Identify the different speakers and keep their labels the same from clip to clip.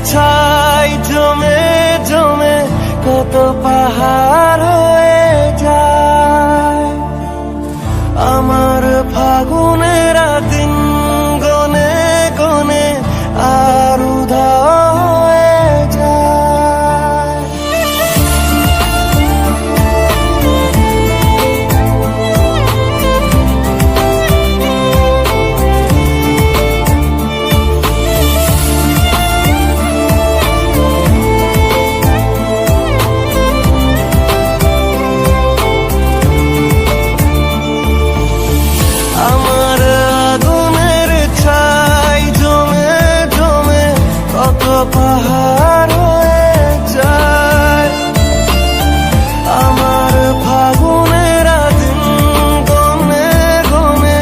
Speaker 1: ছাই জমে জমে কত পাহাড় হয়ে যায়। আমার ফাগুনের দিন গনে গনে আর উধাও হয়ে যায়। পাহাড় হয়ে যায়। আমার ফাগুনের দিন গনে গনে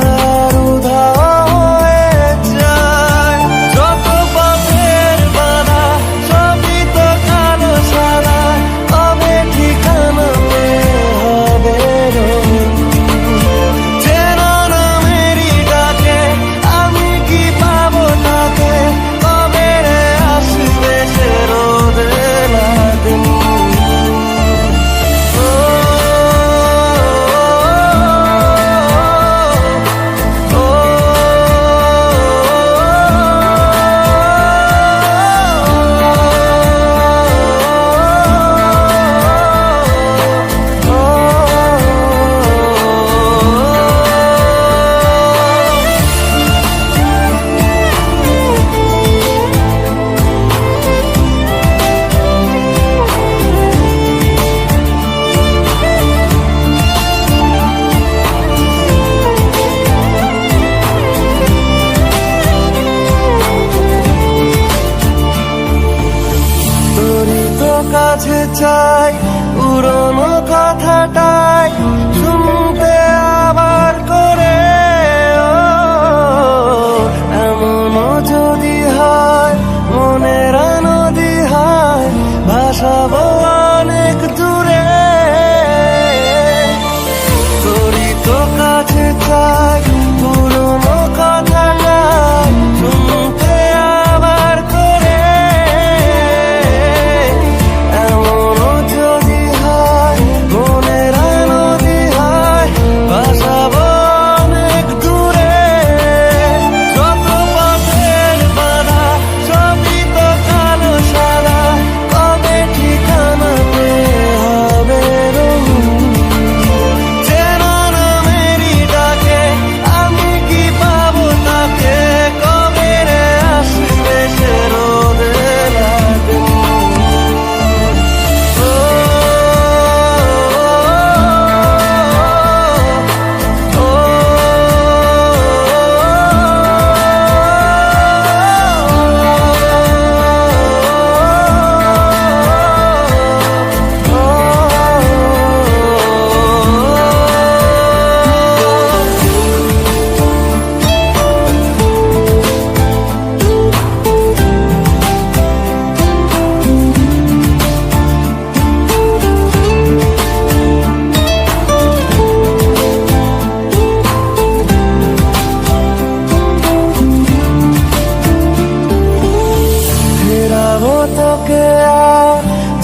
Speaker 1: আর উধাও হয়ে যায়। যত পথের বাধা সবই তো কালো সাদা, তবে ঠিকানাতে হবে রঙিন। চেনা নামেরই ডাকে আমি কি পাবো তাকে, কাছে চাই পুরনো কথাটাই শুনতে আবার করে। এমনও যদি হয় মনের নদী হয় ভাসাবো অনেক দূরে। তোরই তো কাছে চাই পুরনো কথাটাই শুনতে আবার করে।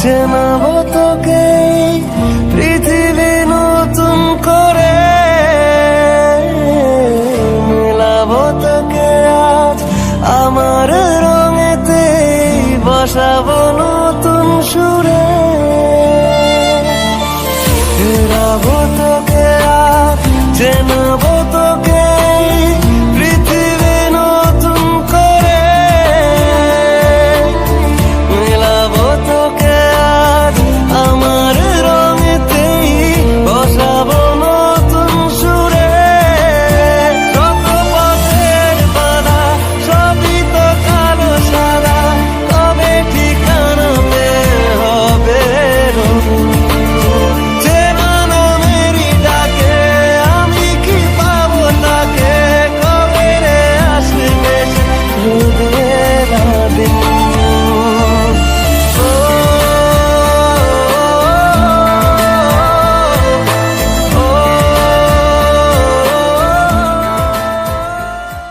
Speaker 1: চেনাবো তোকে পৃথিবী নতুন করে, মেলাবো তোকে আজ আমার রঙেতে, বসাবো নতুন সুরে। ফেরাবো তোকে আজ